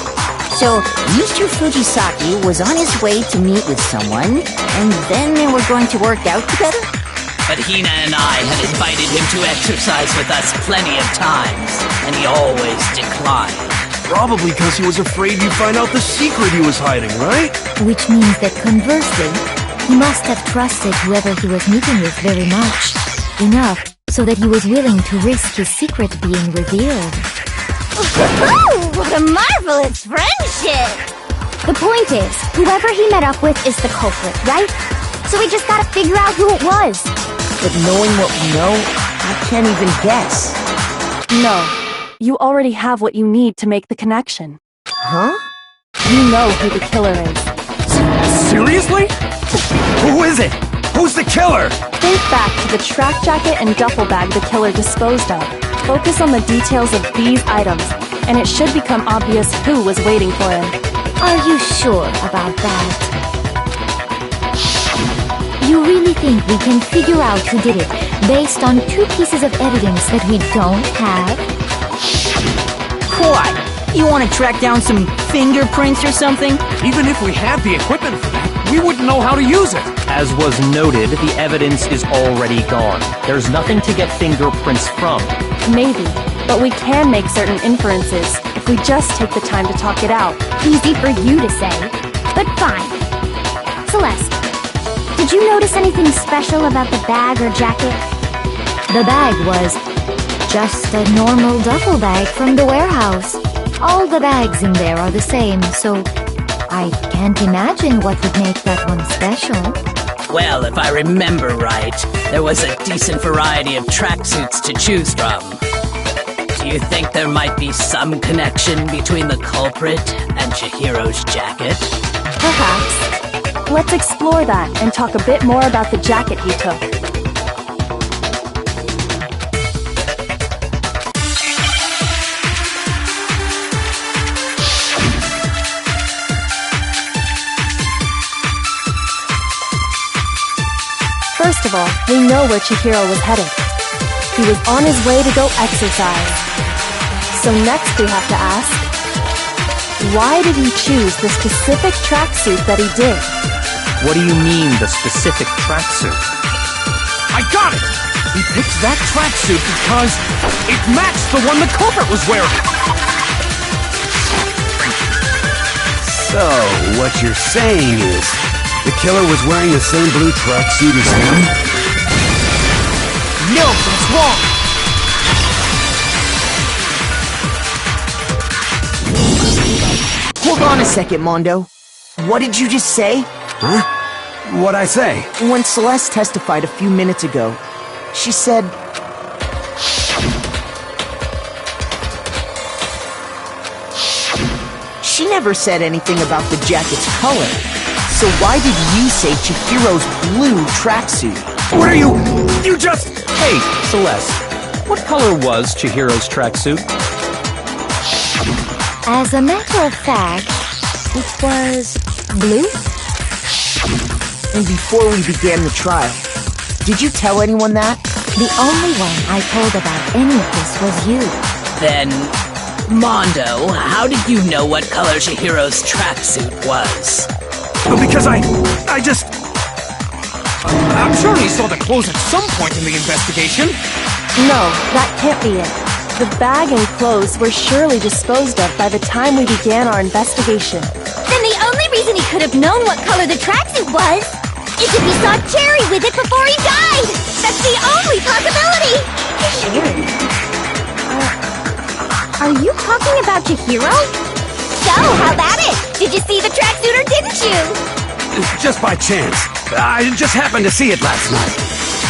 So, Mr. Fujisaki was on his way to meet with someone, and then they were going to work out together? But Hina and I had invited him to exercise with us plenty of times, and he always declined. Probably because he was afraid you'd find out the secret he was hiding, right? Which means that conversely, he must have trusted whoever he was meeting with very much. Enough so that he was willing to risk his secret being revealed. Ooh, what a marvelous friendship! The point is, whoever he met up with is the culprit, right? So we just gotta figure out who it was. But knowing what we know, I can't even guess. No. You already have what you need to make the connection. Huh? You know who the killer is. Seriously? Who is it? Who's the killer? Think back to the track jacket and duffel bag the killer disposed of. Focus on the details of these items, and it should become obvious who was waiting for him. Are you sure about that? You really think we can figure out who did it based on 2 pieces of evidence that we don't have? What? You want to track down some fingerprints or something? Even if we had the equipment for that, we wouldn't know how to use it. As was noted, the evidence is already gone. There's nothing to get fingerprints from. Maybe, but we can make certain inferences if we just take the time to talk it out. Easy for you to say, but fine. Celeste, did you notice anything special about the bag or jacket? The bag was just a normal duffel bag from the warehouse. All the bags in there are the same, so I can't imagine what would make that one special. Well, if I remember right, there was a decent variety of tracksuits to choose from. Do you think there might be some connection between the culprit and Chihiro's jacket? Perhaps. Let's explore that and talk a bit more about the jacket he took. First of all, we know where Chihiro was headed. He was on his way to go exercise. So next we have to ask, why did he choose the specific tracksuit that he did? What do you mean, the specific tracksuit? I got it! He picked that tracksuit because it matched the one the culprit was wearing. So, what you're saying is, the killer was wearing the same blue tracksuit as him? No, that's wrong! Hold on a second, Mondo. What did you just say? Huh? What'd I say? When Celeste testified a few minutes ago, she said... She never said anything about the jacket's color. So why did you say Chihiro's blue tracksuit? What are you... You just... Hey, Celeste, what color was Chihiro's tracksuit? As a matter of fact, it was blue. And before we began the trial, did you tell anyone that? The only one I told about any of this was you. Then, Mondo, how did you know what color Chihiro's tracksuit was? Because I just... I'm sure he saw the clothes at some point in the investigation. No, that can't be it. The bag and clothes were surely disposed of by the time we began our investigation. Then the only reason he could have known what color the tracksuit was is if he saw Cherry with it before he died! That's the only possibility! Cherry? Are you talking about Chihiro? So, how about it? Did you see the tracksuit or didn't you? Just by chance. I just happened to see it last night.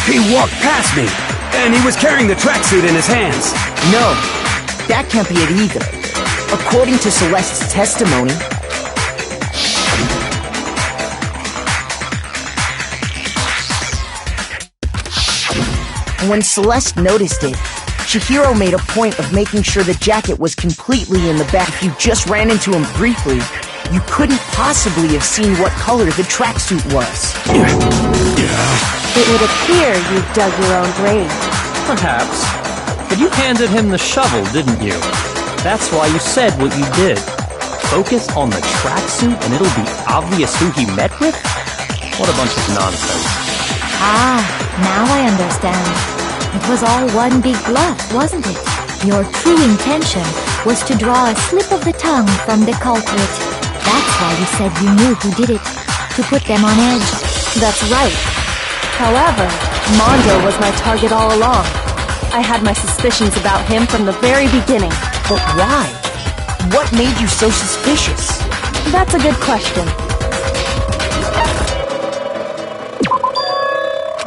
He walked past me, and he was carrying the tracksuit in his hands. No, that can't be it either. According to Celeste's testimony... When Celeste noticed it, Chihiro made a point of making sure the jacket was completely in the bag. If you just ran into him briefly, you couldn't possibly have seen what color the tracksuit was. It would appear you dug your own grave. Perhaps. But you handed him the shovel, didn't you? That's why you said what you did. Focus on the tracksuit and it'll be obvious who he met with? What a bunch of nonsense. Ah, now I understand. It was all one big bluff, wasn't it? Your true intention was to draw a slip of the tongue from the culprit. That's why you said you knew who did it, to put them on edge. That's right. However, Mondo was my target all along. I had my suspicions about him from the very beginning. But why? What made you so suspicious? That's a good question.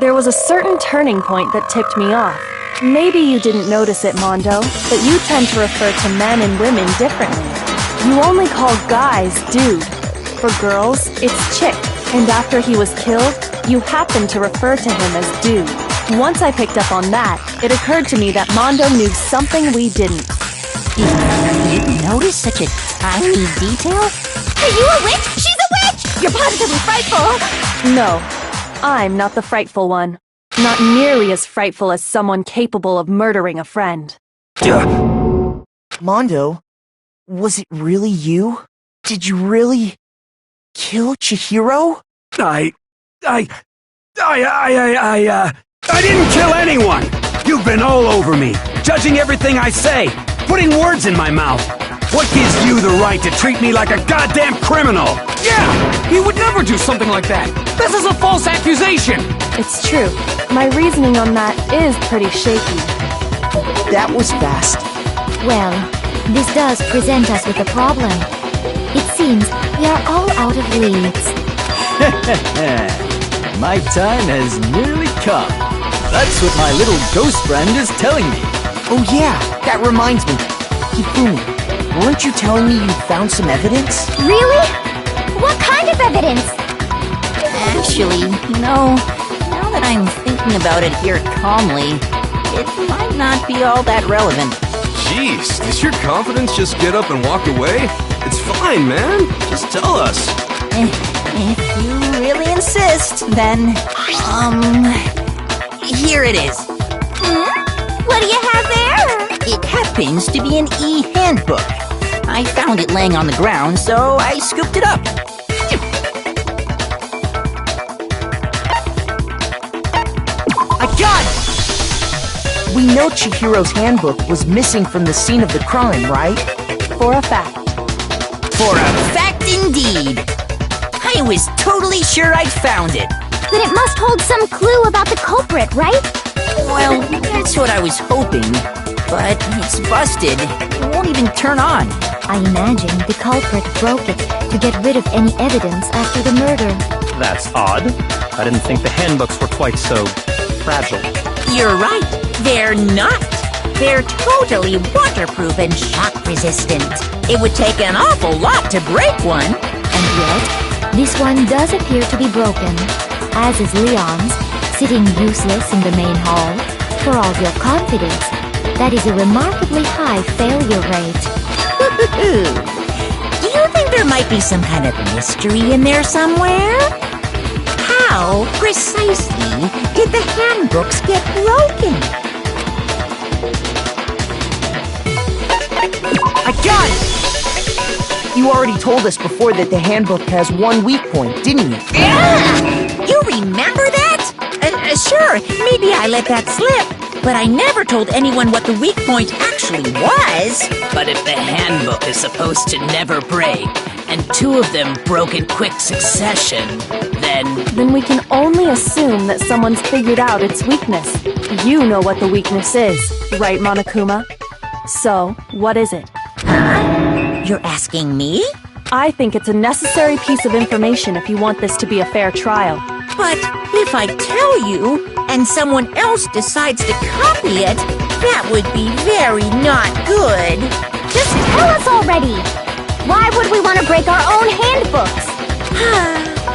There was a certain turning point that tipped me off. Maybe you didn't notice it, Mondo, but you tend to refer to men and women differently. You only call guys dude. For girls, it's chick. And after he was killed, you happened to refer to him as dude. Once I picked up on that, it occurred to me that Mondo knew something we didn't. You didn't notice such a tiny detail? Are you a witch? She's a witch! You're positively frightful! No, I'm not the frightful one. Not nearly as frightful as someone capable of murdering a friend. Mondo, was it really you? Did you really kill Chihiro? I didn't kill anyone! You've been all over me, judging everything I say, putting words in my mouth. What gives you the right to treat me like a goddamn criminal? Yeah! He would never do something like that! This is a false accusation! It's true. My reasoning on that is pretty shaky. That was fast. Well, this does present us with a problem. It seems we are all out of leads. My time has nearly come. That's what my little ghost friend is telling me. Oh yeah, that reminds me. Hifumi, weren't you telling me you found some evidence? Really? What kind of evidence? Actually, no. Now that I'm thinking about it here calmly, it might not be all that relevant. Jeez, does your confidence just get up and walk away? It's fine, man. Just tell us. If you really insist, then, here it is. What do you have there? It happens to be an e-handbook. I found it laying on the ground, so I scooped it up. I got it! We know Chihiro's handbook was missing from the scene of the crime, right? For a fact. For a fact indeed. I was totally sure I'd found it. Then it must hold some clue about the culprit, right? Well, that's what I was hoping. but it's busted. It won't even turn on. I imagine the culprit broke it to get rid of any evidence after the murder. That's odd. I didn't think the handbooks were quite so fragile. You're right. They're not. They're totally waterproof and shock resistant. It would take an awful lot to break one. And yet, this one does appear to be broken, as is Leon's, sitting useless in the main hall. For all your confidence, that is a remarkably high failure rate. Do you think there might be some kind of mystery in there somewhere? How precisely did the handbooks get broken? I got it! You already told us before that the handbook has one weak point, didn't you? Yeah! You remember that? Sure, maybe I let that slip. But I never told anyone what the weak point actually was. But if the handbook is supposed to never break, and two of them broke in quick succession, then we can only assume that someone's figured out its weakness. You know what the weakness is, right, Monokuma? So, what is it? You're asking me? I think it's a necessary piece of information if you want this to be a fair trial. But if I tell you, and someone else decides to copy it, that would be very not good. Just tell us already! Why would we want to break our own handbooks?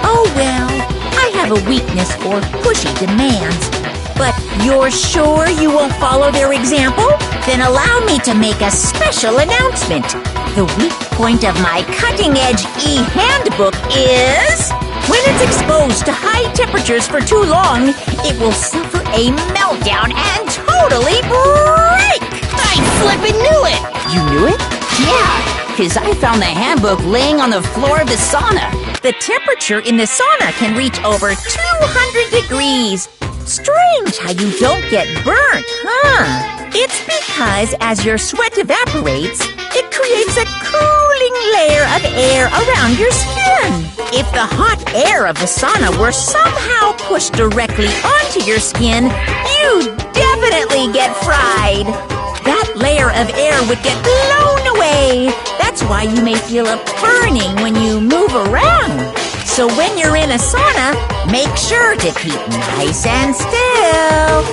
Oh well, I have a weakness for pushy demands. But you're sure you won't follow their example? Then allow me to make a special announcement. The weak point of my cutting-edge e-handbook is... when it's exposed to high temperatures for too long, it will suffer a meltdown and totally break! I flippin' knew it! You knew it? Yeah, because I found the handbook laying on the floor of the sauna. The temperature in the sauna can reach over 200 degrees. Strange how you don't get burnt, huh? It's because as your sweat evaporates, it creates a cooling layer of air around your skin. If the hot air of the sauna were somehow pushed directly onto your skin, you'd definitely get fried. That layer of air would get blown away. That's why you may feel a burning when you move around. So when you're in a sauna, make sure to keep nice and still.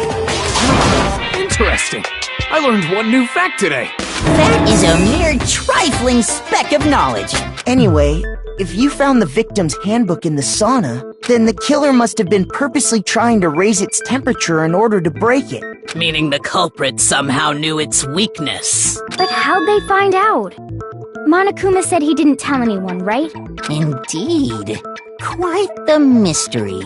Interesting. I learned one new fact today. That is a mere trifling speck of knowledge. Anyway, if you found the victim's handbook in the sauna, then the killer must have been purposely trying to raise its temperature in order to break it. Meaning the culprit somehow knew its weakness. But how'd they find out? Monokuma said he didn't tell anyone, right? Indeed. Quite the mystery.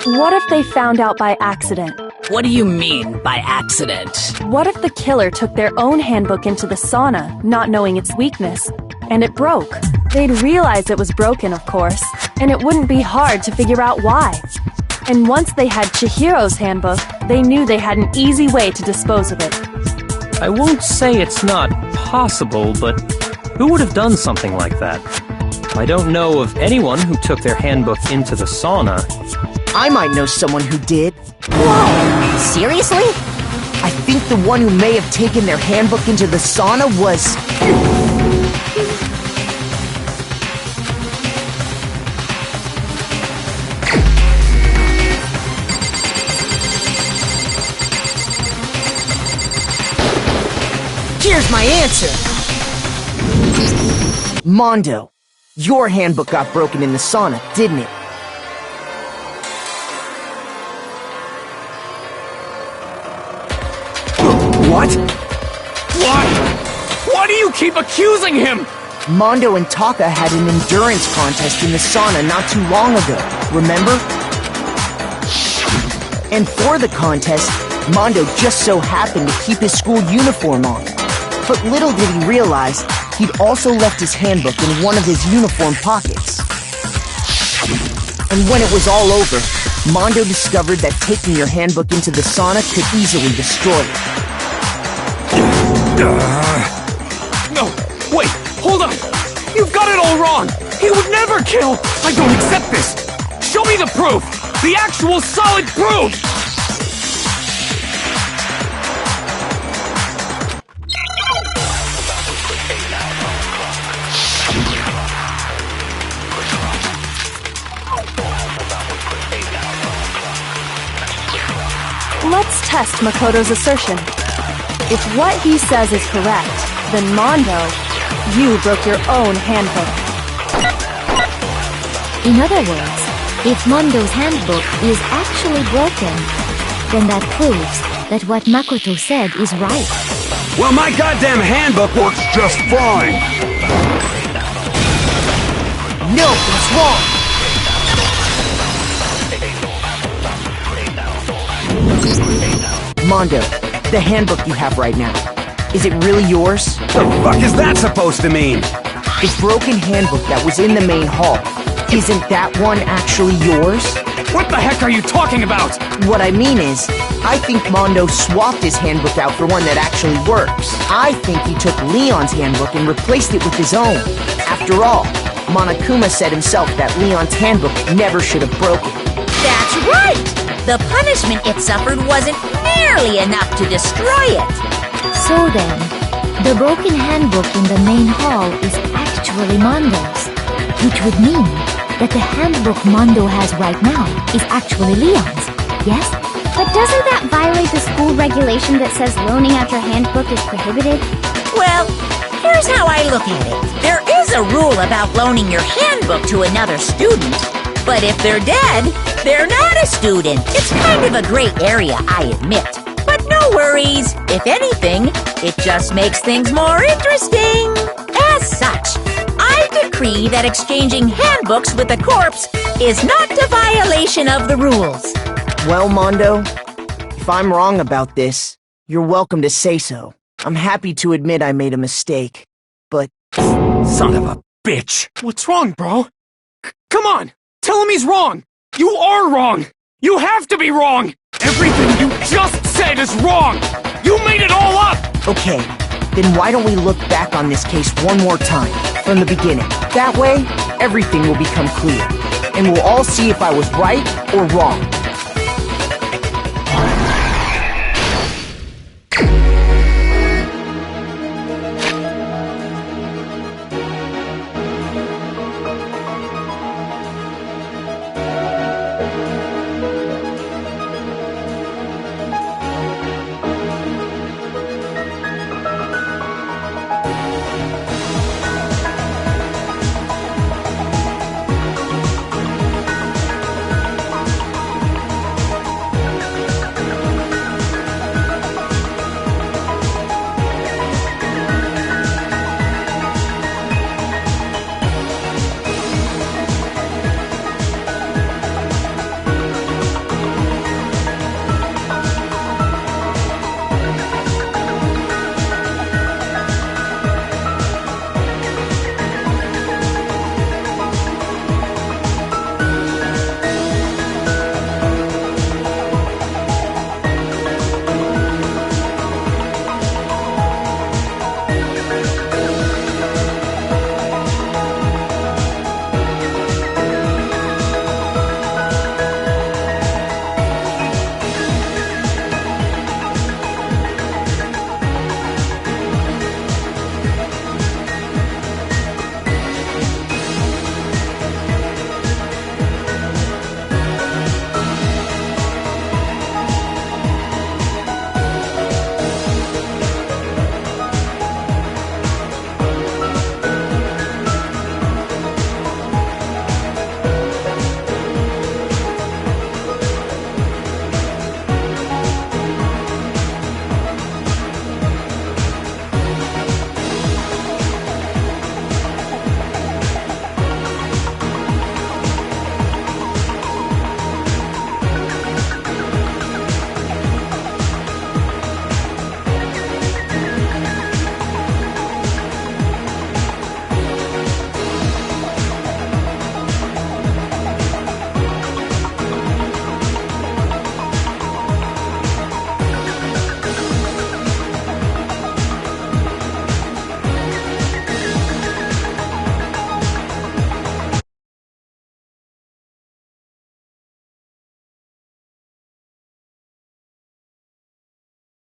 What if they found out by accident? What do you mean by accident? What if the killer took their own handbook into the sauna, not knowing its weakness, and it broke? They'd realize it was broken, of course, and it wouldn't be hard to figure out why. And once they had Chihiro's handbook, they knew they had an easy way to dispose of it. I won't say it's not possible, but who would have done something like that? I don't know of anyone who took their handbook into the sauna. I might know someone who did. Whoa! Seriously? I think the one who may have taken their handbook into the sauna was... Here's my answer! Mondo, your handbook got broken in the sauna, didn't it? What? Why do you keep accusing him? Mondo and Taka had an endurance contest in the sauna not too long ago, remember? And for the contest, Mondo just so happened to keep his school uniform on. But little did he realize, he'd also left his handbook in one of his uniform pockets. And when it was all over, Mondo discovered that taking your handbook into the sauna could easily destroy it. No, wait, hold on! You've got it all wrong! He would never kill! I don't accept this! Show me the proof! The actual solid proof! Let's test Makoto's assertion. If what he says is correct, then Mondo, you broke your own handbook. In other words, if Mondo's handbook is actually broken, then that proves that what Makoto said is right. Well, my goddamn handbook works just fine! No, that's wrong! Mondo, the handbook you have right now, is it really yours? The fuck is that supposed to mean? The broken handbook that was in the main hall, isn't that one actually yours? What the heck are you talking about? What I mean is, I think Mondo swapped his handbook out for one that actually works. I think he took Leon's handbook and replaced it with his own. After all, Monokuma said himself that Leon's handbook never should have broken. That's right! The punishment it suffered wasn't nearly enough to destroy it. So then, the broken handbook in the main hall is actually Mondo's, which would mean that the handbook Mondo has right now is actually Leon's, yes? But doesn't that violate the school regulation that says loaning out your handbook is prohibited? Well, here's how I look at it. There is a rule about loaning your handbook to another student, but if they're dead, they're not a student. It's kind of a gray area, I admit. But no worries. If anything, it just makes things more interesting. As such, I decree that exchanging handbooks with a corpse is not a violation of the rules. Well, Mondo, if I'm wrong about this, you're welcome to say so. I'm happy to admit I made a mistake, but... Son of a bitch! What's wrong, bro? Come on! Tell him he's wrong! You are wrong! You have to be wrong! Everything you just said is wrong! You made it all up! Okay, then why don't we look back on this case one more time, from the beginning. That way, everything will become clear, and we'll all see if I was right or wrong.